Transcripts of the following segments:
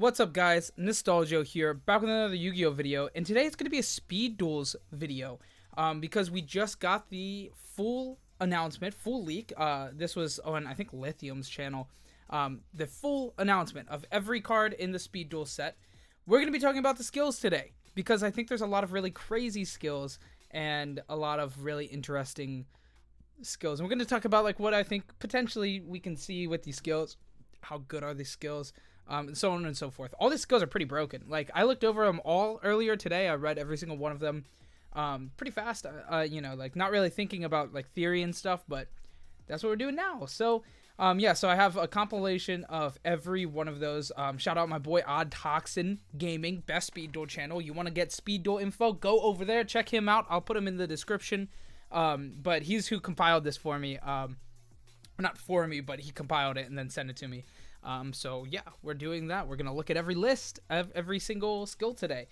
What's up, guys? Nostal-Gi-Oh here, back with another Yu-Gi-Oh video, and today it's going to be a speed duels video, because we just got the full announcement, full leak. This was on, I think, Lithium's channel. The full announcement of every card in the speed duel set. We're going to be talking about the skills today, because I think there's a lot of really crazy skills and a lot of really interesting skills. And we're going to talk about like what I think potentially we can see with these skills. How good are these skills? And so on and so forth. All these skills are pretty broken. Like, I looked over them all earlier today. I read every single one of them pretty fast. You know, like, not really thinking about, like, theory and stuff, but that's what we're doing now. So, yeah, so I have a compilation of every one of those. Shout out my boy Odd Toxin Gaming, best speed duel channel. You want to get speed duel info, go over there, check him out. I'll put him in the description. But he's who compiled this for me. Not for me, but he compiled it and then sent it to me. So yeah, we're doing that. We're gonna look at every list of every single skill today.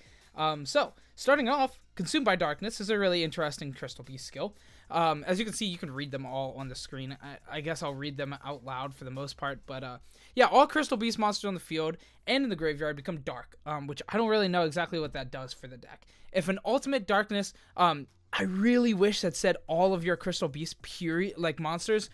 So starting off, Consumed by Darkness is a really interesting Crystal Beast skill. As you can see, you can read them all on the screen. I guess I'll read them out loud for the most part, but yeah, all Crystal Beast monsters on the field and in the graveyard become dark, which I don't really know exactly what that does for the deck. If an ultimate darkness, I really wish that said all of your Crystal Beast monsters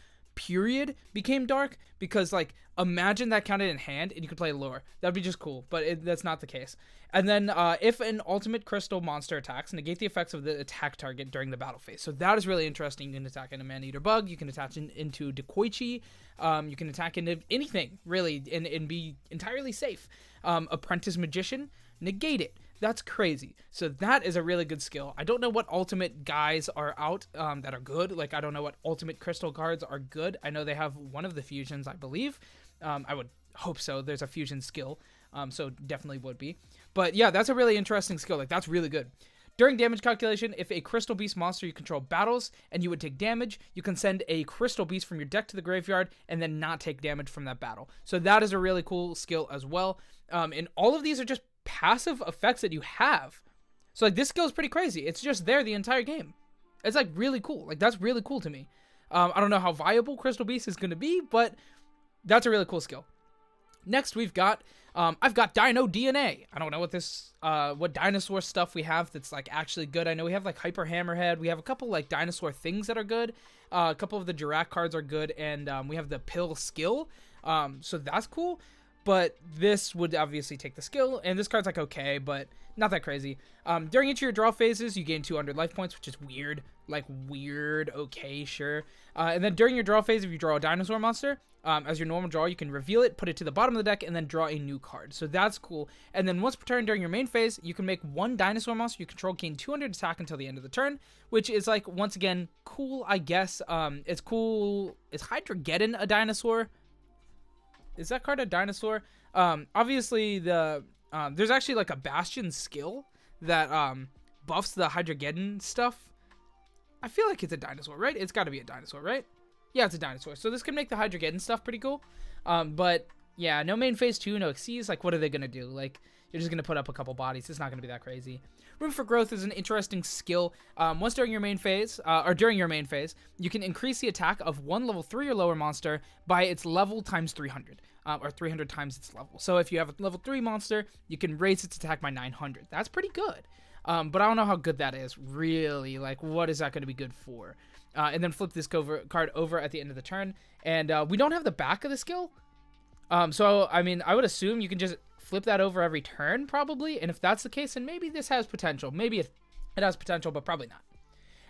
became dark, because like imagine that counted in hand and you could play lure. That'd be just cool, but that's not the case. And then if an ultimate crystal monster attacks, negate the effects of the attack target during the battle phase. So that is really interesting. You can attack into Man-Eater Bug, you can attach into Dekoichi, you can attack into anything really and be entirely safe. Apprentice Magician, negate it. That's crazy. So that is a really good skill. I don't know what ultimate guys are out that are good. Like, I don't know what ultimate crystal cards are good. I know they have one of the fusions, I believe. I would hope so. There's a fusion skill, so definitely would be. But yeah, that's a really interesting skill. Like, that's really good. During damage calculation, if a Crystal Beast monster you control battles and you would take damage, you can send a Crystal Beast from your deck to the graveyard and then not take damage from that battle. So that is a really cool skill as well. And all of these are just passive effects that you have. So like, this skill is pretty crazy. It's just there the entire game. It's like really cool. Like, that's really cool to me. I don't know how viable Crystal Beast is going to be, but that's a really cool skill. Next, we've got I've got Dino DNA. I don't know what dinosaur stuff we have that's like actually good. I know we have like Hyper Hammerhead. We have a couple like dinosaur things that are good. A couple of the Jirac cards are good, and we have the Pill skill. So that's cool. But this would obviously take the skill, and this card's like okay, but not that crazy. During each of your draw phases, you gain 200 life points, which is weird. Like, weird, okay, sure. And then during your draw phase, if you draw a dinosaur monster, as your normal draw, you can reveal it, put it to the bottom of the deck, and then draw a new card. So that's cool. And then once per turn during your main phase, you can make one dinosaur monster you control gain 200 attack until the end of the turn, which is like, once again, cool, I guess. It's cool. Is Hydrogeddon a dinosaur? Is that card a dinosaur? Obviously, there's actually like a Bastion skill that buffs the Hydrogeddon stuff. I feel like it's a dinosaur, right? It's got to be a dinosaur, right? Yeah, it's a dinosaur. So this can make the Hydrogeddon stuff pretty cool. But yeah, no main phase 2, no Xyz. Like, what are they going to do? Like, you're just going to put up a couple bodies. It's not going to be that crazy. Room for Growth is an interesting skill. Once during your main phase, you can increase the attack of one level 3 or lower monster by its level times 300, or 300 times its level. So if you have a level 3 monster, you can raise its attack by 900. That's pretty good. But I don't know how good that is, really. Like, what is that going to be good for? And then flip this card over at the end of the turn. And we don't have the back of the skill. So, I mean, I would assume you can just flip that over every turn, probably. And if that's the case, then maybe this has potential. Maybe it has potential, but probably not.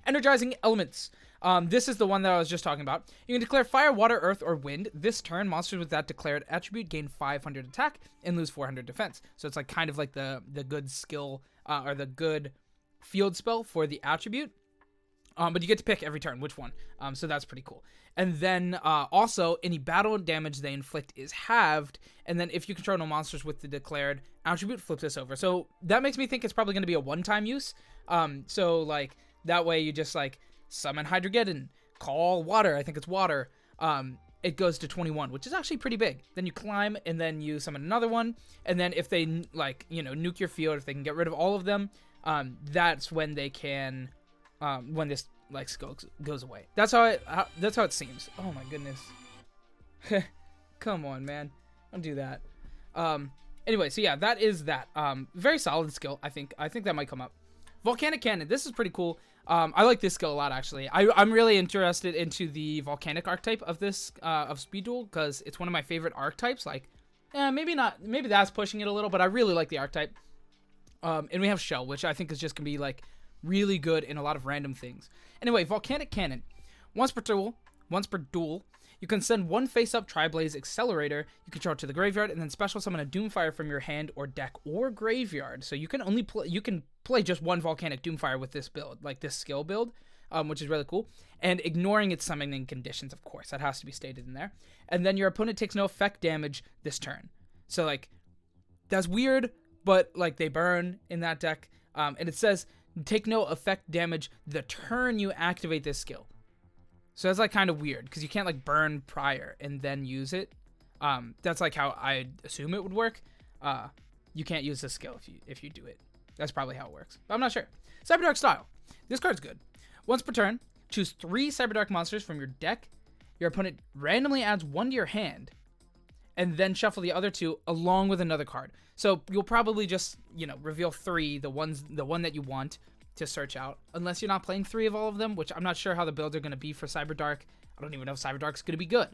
Energizing Elements. This is the one that I was just talking about. You can declare fire, water, earth, or wind. This turn, monsters with that declared attribute gain 500 attack and lose 400 defense. So it's like kind of like the good skill, or the good field spell for the attribute. But you get to pick every turn which one. So that's pretty cool. And then also, any battle damage they inflict is halved. And then if you control no monsters with the declared attribute, flip this over. So that makes me think it's probably going to be a one-time use. So like, that way you just like summon Hydrogeddon, call water. I think it's water. It goes to 21, which is actually pretty big. Then you climb, and then you summon another one. And then if they like, you know, nuke your field, if they can get rid of all of them, that's when they can. When this like goes away. That's how it seems. Oh my goodness. Come on, man. Don't do that. Anyway, so yeah, that is that. Very solid skill. I think that might come up. Volcano Cannon. This is pretty cool. I like this skill a lot, actually. I'm really interested into the volcanic archetype of this of Speed Duel, because it's one of my favorite archetypes. Like, maybe not. Maybe that's pushing it a little, but I really like the archetype. And we have Shell, which I think is just gonna be like really good in a lot of random things. Anyway, Volcanic Cannon. Once per duel, you can send one face-up Tri-Blaze Accelerator you control to the graveyard, and then special summon a Doomfire from your hand or deck or graveyard. So you can only play just one Volcanic Doomfire with this build, like this skill build, which is really cool. And ignoring its summoning conditions, of course, that has to be stated in there. And then your opponent takes no effect damage this turn. So like, that's weird, but like they burn in that deck. And it says take no effect damage the turn you activate this skill. So that's like kind of weird, because you can't like burn prior and then use it. That's like how I assume it would work. You can't use this skill if you do it. That's probably how it works, but I'm not sure. Cyberdark Style. This card's good. Once per turn, choose 3 Cyberdark monsters from your deck. Your opponent randomly adds 1 to your hand, and then shuffle the other 2 along with another card. So you'll probably just, reveal 3, the one that you want to search out, unless you're not playing 3 of all of them, which I'm not sure how the builds are going to be for Cyberdark. I don't even know if Cyberdark's going to be good,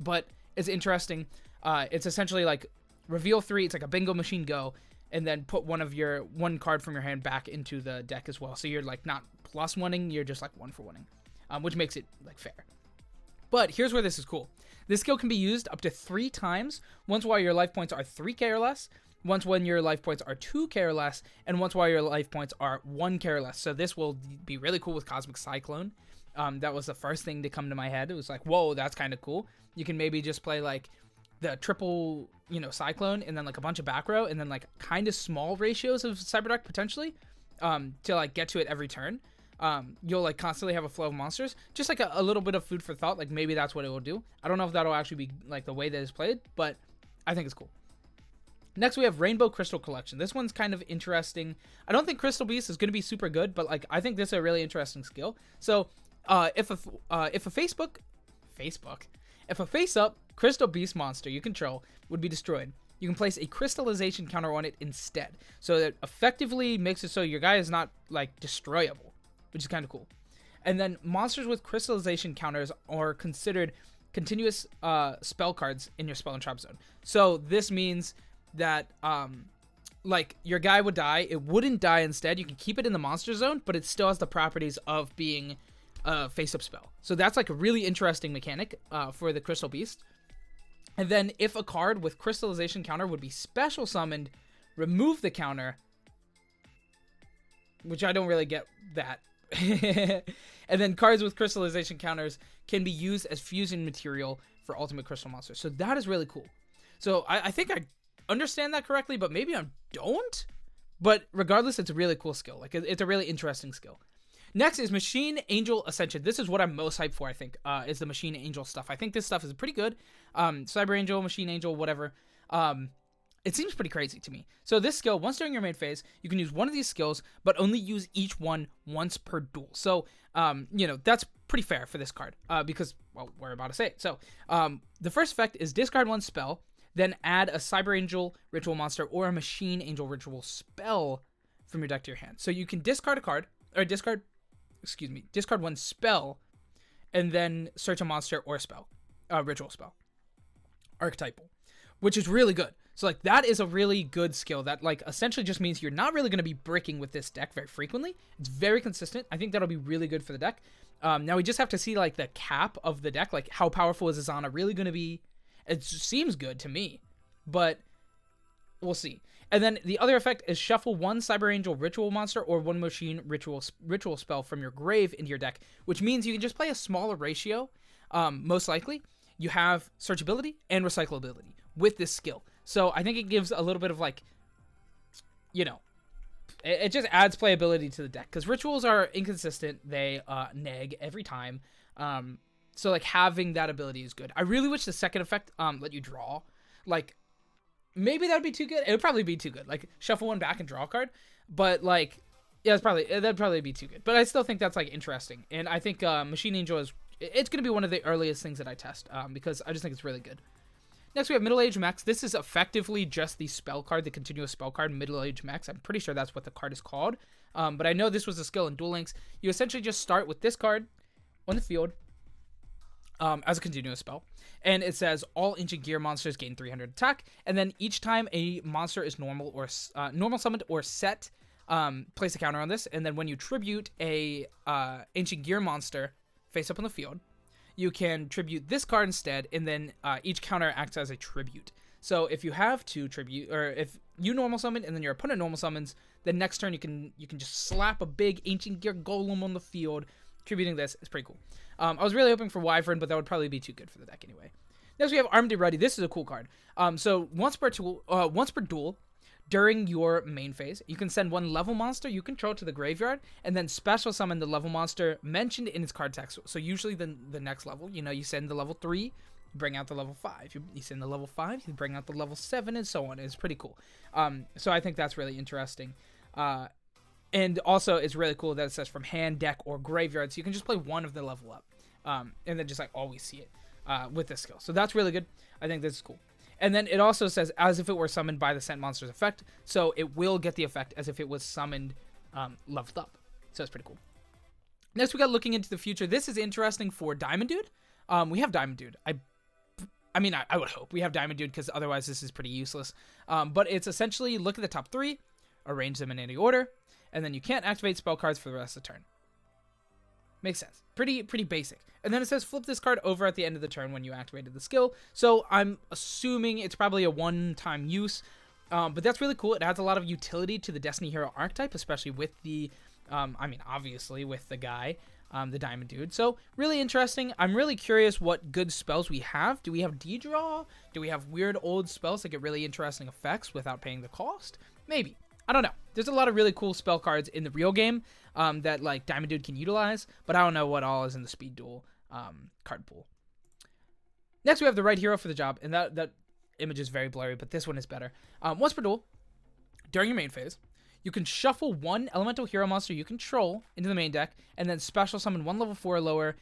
but it's interesting. It's essentially like reveal 3. It's like a bingo machine go, and then put one card from your hand back into the deck as well. So you're like not plus oneing, you're just like 1 for oneing, which makes it like fair. But here's where this is cool. This skill can be used up to 3 times, once while your life points are 3k or less, once when your life points are 2k or less, and once while your life points are 1k or less. So this will be really cool with Cosmic Cyclone. That was the first thing to come to my head. It was like, whoa, that's kind of cool. You can maybe just play like the triple, Cyclone, and then like a bunch of back row, and then like kind of small ratios of Cyberdark potentially, to like get to it every turn. You'll like constantly have a flow of monsters, just like a little bit of food for thought. Like maybe that's what it will do. I don't know if that'll actually be like the way that it's played, but I think it's cool. Next, we have Rainbow Crystal Collection. This one's kind of interesting. I don't think Crystal Beast is going to be super good, but like I think this is a really interesting skill. So, if a face-up Crystal Beast monster you control would be destroyed, you can place a crystallization counter on it instead. So that effectively makes it so your guy is not like destroyable, which is kind of cool. And then monsters with crystallization counters are considered continuous spell cards in your spell and trap zone. So this means that like your guy would die, it wouldn't die instead. You can keep it in the monster zone, but it still has the properties of being a face-up spell. So that's like a really interesting mechanic for the Crystal Beast. And then if a card with crystallization counter would be special summoned, remove the counter, which I don't really get that. And then cards with crystallization counters can be used as fusion material for ultimate crystal monsters. So that is really cool. So I think I understand that correctly, but maybe I don't. But regardless, it's a really cool skill. Like it's a really interesting skill. Next is Machine Angel Ascension. This is what I'm most hyped for, I think, is the Machine Angel stuff. I think this stuff is pretty good. Cyber Angel, Machine Angel, whatever. It seems pretty crazy to me. So this skill, once during your main phase, you can use one of these skills, but only use each one once per duel. So, that's pretty fair for this card, because, well, we're about to say it. So, the first effect is discard one spell, then add a Cyber Angel Ritual monster or a Machine Angel Ritual spell from your deck to your hand. So you can discard a card, or discard one spell, and then search a monster or a spell, ritual spell, archetypal, which is really good. So like that is a really good skill that like essentially just means you're not really going to be bricking with this deck very frequently. It's very consistent. I think that'll be really good for the deck. Now we just have to see like the cap of the deck, like how powerful is Azana really going to be. It seems good to me, but we'll see. And then the other effect is shuffle one Cyber Angel Ritual monster or one Machine Ritual spell from your grave into your deck, which means you can just play a smaller ratio. Most likely, you have searchability and recyclability with this skill. So I think it gives a little bit of like, it just adds playability to the deck because rituals are inconsistent. They neg every time. So like having that ability is good. I really wish the second effect let you draw. Like maybe that would be too good. It would probably be too good. Like shuffle one back and draw a card. But like, yeah, that'd probably be too good. But I still think that's like interesting. And I think Machine Angel it's gonna be one of the earliest things that I test because I just think it's really good. Next, we have Middle-Aged Mechs. This is effectively just the spell card, the continuous spell card, Middle-Aged Mechs. I'm pretty sure that's what the card is called. But I know this was a skill in Duel Links. You essentially just start with this card on the field as a continuous spell. And it says all ancient gear monsters gain 300 attack. And then each time a monster is normal summoned or set, place a counter on this. And then when you tribute a ancient gear monster face up on the field, you can tribute this card instead, and then each counter acts as a tribute. So if you have to tribute, or if you normal summon and then your opponent normal summons, then next turn you can just slap a big ancient gear golem on the field, tributing this. It's pretty cool. I was really hoping for Wyvern, but that would probably be too good for the deck anyway. Next we have Armed and Ready. This is a cool card. So once per duel, during your main phase, you can send one level monster you control to the graveyard, and then special summon the level monster mentioned in its card text. So usually the next level, you send the level 3, you bring out the level 5. You send the level 5, you bring out the level 7, and so on. It's pretty cool. So I think that's really interesting. And also, it's really cool that it says from hand, deck, or graveyard, so you can just play one of the level up, and then just always see it with this skill. So that's really good. I think this is cool. And then it also says as if it were summoned by the sent monster's effect. So it will get the effect as if it was summoned leveled up. So it's pretty cool. Next, we got Looking into the Future. This is interesting for Diamond Dude. We have Diamond Dude. I mean, I would hope we have Diamond Dude, because otherwise this is pretty useless. But it's essentially look at the top 3, arrange them in any order, and then you can't activate spell cards for the rest of the turn. Makes sense. Pretty basic. And then it says flip this card over at the end of the turn when you activated the skill. So I'm assuming it's probably a one-time use. But that's really cool. It adds a lot of utility to the Destiny Hero archetype, especially with the, obviously with the guy, the Diamond Dude. So really interesting. I'm really curious what good spells we have. Do we have D-Draw? Do we have weird old spells that get really interesting effects without paying the cost? Maybe. I don't know. There's a lot of really cool spell cards in the real game that Diamond Dude can utilize, but I don't know what all is in the Speed Duel card pool. Next, we have the right hero for the job, and that image is very blurry, but this one is better. Once per duel, during your main phase, you can shuffle one elemental hero monster you control into the main deck, and then special summon one level 4 or lower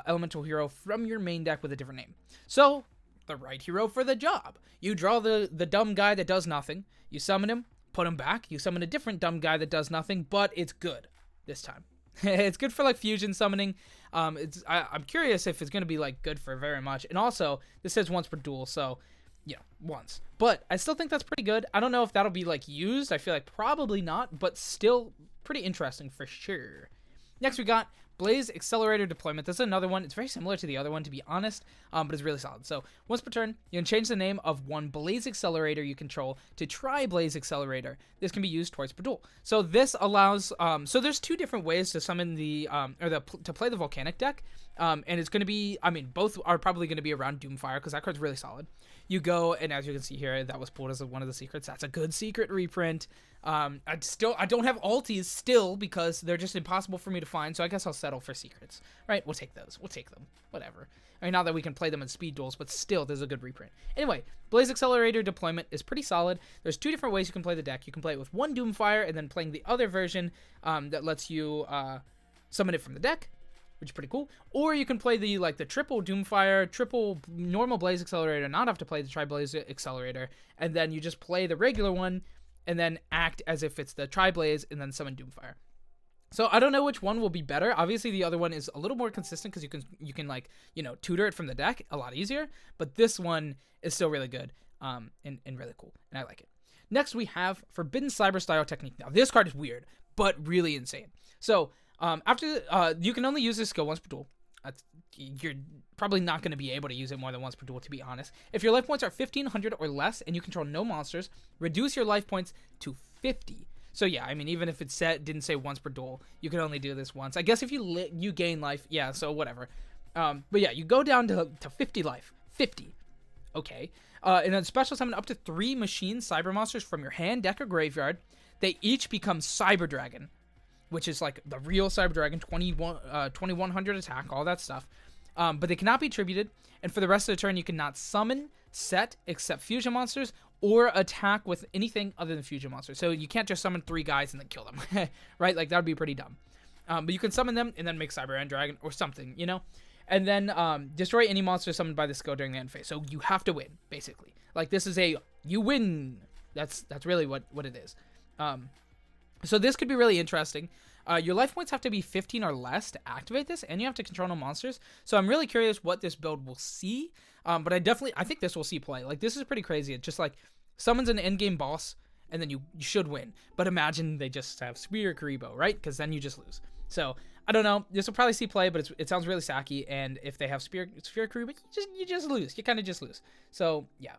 elemental hero from your main deck with a different name. So, the right hero for the job. You draw the dumb guy that does nothing, you summon him, put him back, you summon a different dumb guy that does nothing, but it's good this time. It's good for fusion summoning. I'm curious if it's going to be good for very much. And also, this says once per duel, so once. But I still think that's pretty good. I don't know if that'll be used. I feel like probably not, but still pretty interesting for sure. Next, we got Blaze Accelerator Deployment. This is another one. It's very similar to the other one, to be honest, but it's really solid. So once per turn, you can change the name of one Blaze Accelerator you control to Tri-Blaze Accelerator. This can be used twice per duel. So this allows, so there's two different ways to summon to play the Volcanic deck, and it's going to be, both are probably going to be around Doomfire, because that card's really solid. You go, and as you can see here, that was pulled as one of the secrets. That's a good secret reprint. I don't have alties still, because they're just impossible for me to find, so I guess I'll settle for secrets. Right, we'll take those. We'll take them. Whatever. Not that we can play them in speed duels, but still, there's a good reprint. Anyway, Blaze Accelerator Deployment is pretty solid. There's two different ways you can play the deck. You can play it with one Doomfire, and then playing the other version that lets you summon it from the deck, which is pretty cool. Or you can play the triple Doomfire, triple normal Blaze Accelerator, not have to play the Tri-Blaze Accelerator, and then you just play the regular one, and then act as if it's the Tri-Blaze, and then summon Doomfire. So I don't know which one will be better. Obviously, the other one is a little more consistent, because you can tutor it from the deck a lot easier. But this one is still really good and really cool, and I like it. Next, we have Forbidden Cyberstyle Technique. Now, this card is weird, but really insane. So after you can only use this skill once per duel. You're probably not going to be able to use it more than once per duel, to be honest. If your life points are 1,500 or less and you control no monsters, reduce your life points to 50. So yeah, even if it didn't say once per duel, you can only do this once. I guess if you gain life, yeah, so whatever. But yeah, you go down to 50 life. 50. Okay. And then special summon up to 3 machine cyber monsters from your hand, deck, or graveyard. They each become Cyber Dragon, which is the real Cyber Dragon, 2100 attack, all that stuff. But they cannot be tributed, and for the rest of the turn, you cannot summon, set, except fusion monsters, or attack with anything other than fusion monsters. So you can't just summon 3 guys and then kill them, right? That would be pretty dumb. But you can summon them and then make Cyber Dragon or something, And then destroy any monster summoned by the skill during the end phase. So you have to win, basically. Like, this is a you win. That's really what it is. So this could be really interesting. Your life points have to be 15 or less to activate this, and you have to control no monsters. So I'm really curious what this build will see. But I think this will see play. Like, this is pretty crazy. It just, like, summons an endgame boss, and then you should win. But imagine they just have Spear Karibo, right? Because then you just lose. So I don't know. This will probably see play, but it sounds really sacky. And if they have Spear Karibo, you just lose. You kind of just lose. So yeah.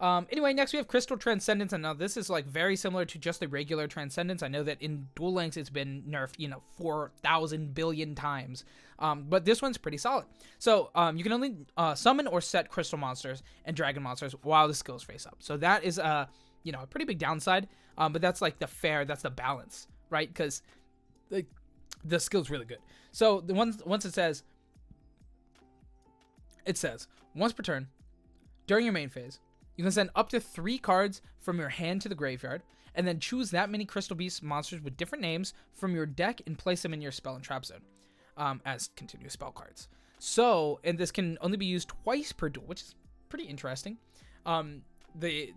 Anyway, next we have Crystal Transcendence, and now this is like very similar to just the regular Transcendence. I know that in Duel Links it's been nerfed, 4,000 billion times, but this one's pretty solid. So you can only summon or set crystal monsters and dragon monsters while the skills face up. So that is a pretty big downside, but that's like that's the balance, right? Because the skill's really good. So once it says once per turn during your main phase, you can send up to 3 cards from your hand to the graveyard, and then choose that many Crystal Beast monsters with different names from your deck and place them in your spell and trap zone as continuous spell cards. So, and this can only be used twice per duel, which is pretty interesting. The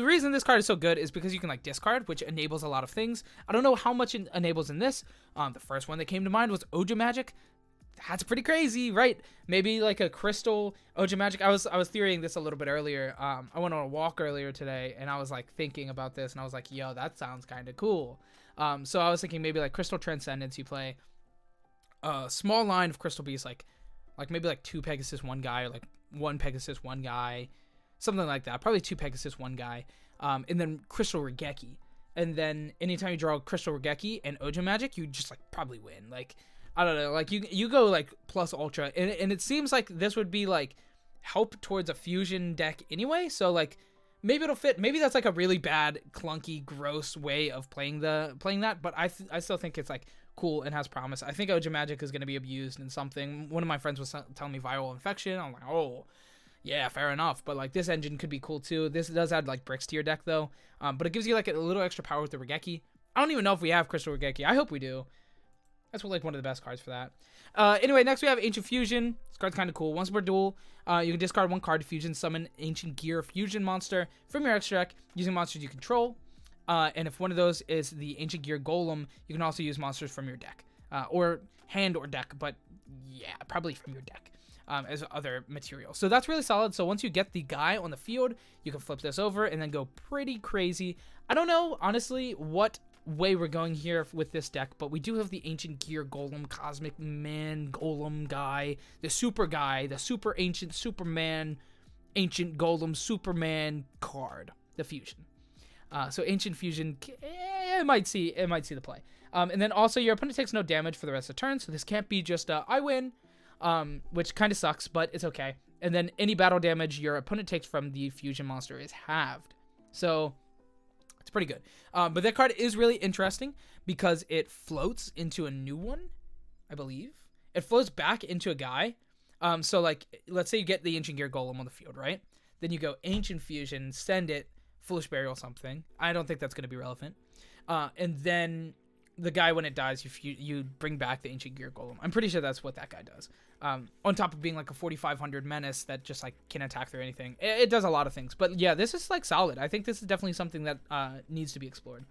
reason this card is so good is because you can like discard, which enables a lot of things. I don't know how much it enables in this. The first one that came to mind was Oja Magic. That's pretty crazy, right? Maybe like a crystal Oja Magic. I was theorying this a little bit earlier. I went on a walk earlier today, and I was like thinking about this, and I was like, yo, that sounds kind of cool. So I was thinking maybe like Crystal Transcendence. You play a small line of Crystal Beasts, like maybe like 2 Pegasus, 1 guy, or like 1 Pegasus, 1 guy, something like that. Probably 2 Pegasus, 1 guy, and then Crystal Regeki. And then anytime you draw Crystal Regeki and Oja Magic, you just like probably win. Like, I don't know, like you go like plus ultra, and it seems like this would be like help towards a fusion deck anyway. So like maybe it'll fit. Maybe that's like a really bad, clunky, gross way of playing that. But I still think it's like cool and has promise. I think Oja Magic is going to be abused in something. One of my friends was telling me viral infection. I'm like, oh yeah, fair enough. But like this engine could be cool too. This does add like bricks to your deck though. But it gives you like a little extra power with the Regeki. I don't even know if we have Crystal Regeki. I hope we do. That's like one of the best cards for that. Anyway, next we have Ancient Fusion. This card's kind of cool. Once per duel, you can discard 1 card to fusion summon Ancient Gear Fusion monster from your extra deck using monsters you control. And if one of those is the Ancient Gear Golem, you can also use monsters from your deck. Or hand or deck, but yeah, probably from your deck as other material. So that's really solid. So once you get the guy on the field, you can flip this over and then go pretty crazy. I don't know, honestly, what way we're going here with this deck, but we do have the Ancient Gear Golem, Cosmic Man Golem guy, the super ancient Superman, Ancient Golem Superman card, the fusion. So Ancient Fusion, it might see the play. And then also your opponent takes no damage for the rest of the turn, so this can't be just I win, which kind of sucks, but it's okay. And then any battle damage your opponent takes from the fusion monster is halved. So it's pretty good. But that card is really interesting because it floats into a new one, I believe. It floats back into a guy. So, like, let's say you get the Ancient Gear Golem on the field, right? Then you go Ancient Fusion, send it, Foolish Burial something. I don't think that's going to be relevant. And then the guy, when it dies, you bring back the Ancient Gear Golem. I'm pretty sure that's what that guy does. On top of being like a 4,500 menace that just like can attack through anything. It does a lot of things. But yeah, this is like solid. I think this is definitely something that needs to be explored.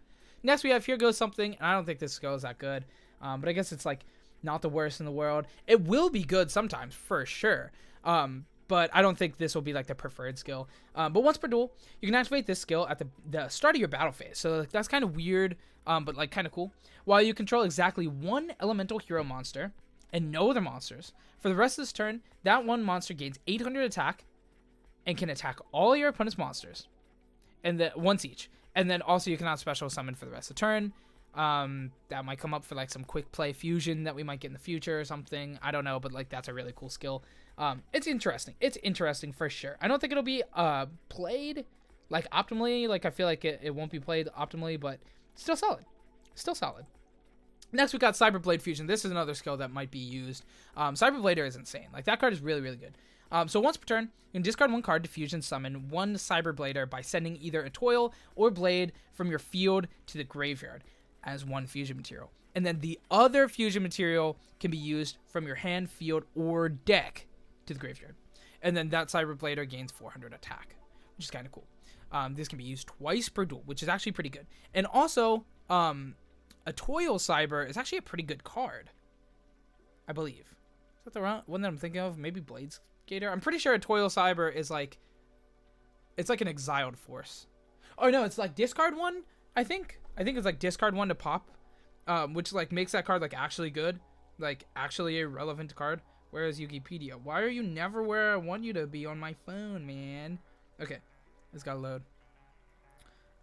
Next we have Here Goes Something. And I don't think this skill is that good. But I guess it's like not the worst in the world. It will be good sometimes, for sure. But I don't think this will be like the preferred skill. But once per duel, you can activate this skill at the start of your battle phase. So like, that's kind of weird, but like kind of cool. While you control exactly 1 elemental hero monster and no other monsters, for the rest of this turn, that one monster gains 800 attack and can attack all your opponent's monsters, and once each. And then also you cannot special summon for the rest of the turn. That might come up for like some quick play fusion that we might get in the future or something. I don't know, but like that's a really cool skill. It's interesting. It's interesting for sure. I don't think it'll be played like optimally. Like I feel like it won't be played optimally, but still solid. Still solid. Next, we got Cyberblade Fusion. This is another skill that might be used. Cyberblader is insane. Like, that card is really, really good. So once per turn, you can discard 1 card to fusion summon 1 Cyberblader by sending either a Toil or Blade from your field to the graveyard as 1 fusion material. And then the other fusion material can be used from your hand, field, or deck to the graveyard. And then that Cyberblader gains 400 attack, which is kind of cool. This can be used twice per duel, which is actually pretty good. And also, a Toil Cyber is actually a pretty good card, I believe. Is that the one that I'm thinking of? Maybe Blades Gator? I'm pretty sure a Toil Cyber is like... It's like an exiled force. Oh, no, it's like discard one, I think. I think it's like discard one to pop, which like makes that card like actually good. Like actually a relevant card. Where is Wikipedia? Why are you never where I want you to be on my phone, man? Okay, it's gotta load.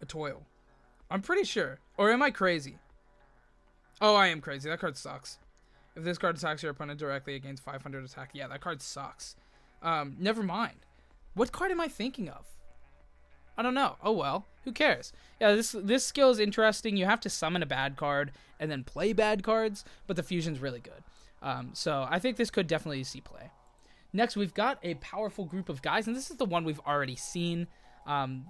A Toil. I'm pretty sure. Or am I crazy? Oh, I am crazy. That card sucks. If this card attacks your opponent directly, it gains 500 attack. Yeah, that card sucks. Never mind. What card am I thinking of? I don't know. Oh well, who cares? Yeah, this skill is interesting. You have to summon a bad card and then play bad cards, but the fusion's really good. So I think this could definitely see play. Next, we've got a powerful group of guys, and this is the one we've already seen.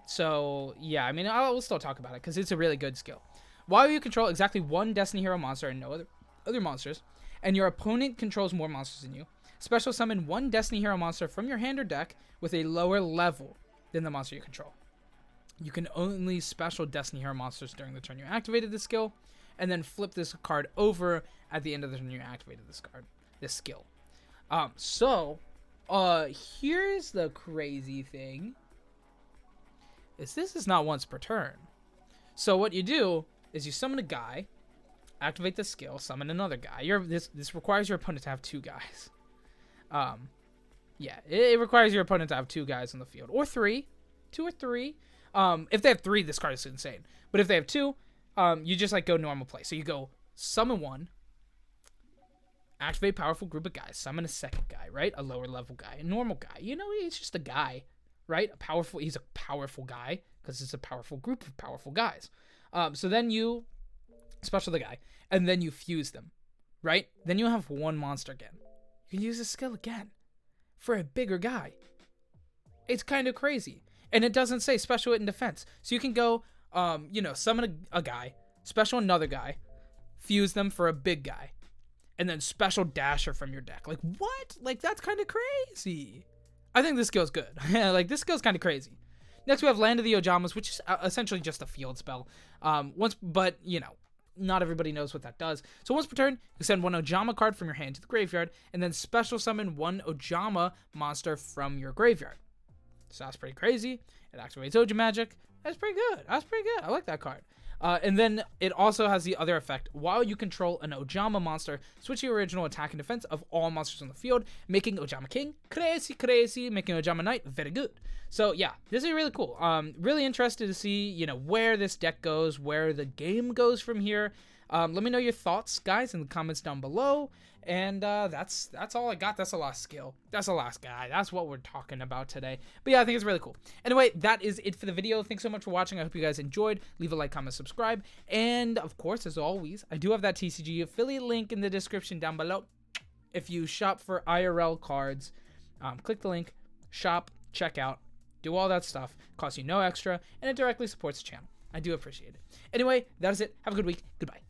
So yeah, I mean, we'll still talk about it because it's a really good skill. While you control exactly one Destiny Hero monster and no other monsters, and your opponent controls more monsters than you, special summon one Destiny Hero monster from your hand or deck with a lower level than the monster you control. You can only special Destiny Hero monsters during the turn you activated this skill, and then flip this card over at the end of the turn you activated this skill. Here's the crazy thing. This is not once per turn. So what you do is you summon a guy, activate the skill, summon another guy. This requires your opponent to have two guys. Yeah, it requires your opponent to have two guys on the field, or three, 2 or 3. If they have 3, this card is insane. But if they have 2, you just like go normal play. So you go summon one, activate powerful group of guys, summon a second guy, right? A lower level guy, a normal guy. You know, he's just a guy, right? He's a powerful guy because it's a powerful group of powerful guys. So then you special the guy, and then you fuse them, right? Then you have one monster again. You can use this skill again for a bigger guy. It's kind of crazy. And it doesn't say special it in defense. So you can go, summon a guy, special another guy, fuse them for a big guy, and then special Dasher from your deck. Like, what? Like, that's kind of crazy. I think this skill's good. Like, this skill's kind of crazy. Next, we have Land of the Ojamas, which is essentially just a field spell. Not everybody knows what that does. So once per turn, you send one Ojama card from your hand to the graveyard, and then special summon one Ojama monster from your graveyard. So that's pretty crazy. It activates Oja Magic. That's pretty good. I like that card. And then it also has the other effect. While you control an Ojama monster, switch your original attack and defense of all monsters on the field, making Ojama King crazy, making Ojama Knight very good. So yeah, this is really cool. Really interested to see, where this deck goes, where the game goes from here. Let me know your thoughts, guys, in the comments down below. And that's all I got. That's the last skill. That's the last guy. That's what we're talking about today. But yeah, I think it's really cool. Anyway, that is it for the video. Thanks so much for watching. I hope you guys enjoyed. Leave a like, comment, subscribe. And of course, as always, I do have that TCG affiliate link in the description down below. If you shop for IRL cards, click the link, shop, check out, do all that stuff. It costs you no extra, and it directly supports the channel. I do appreciate it. Anyway, that is it. Have a good week. Goodbye.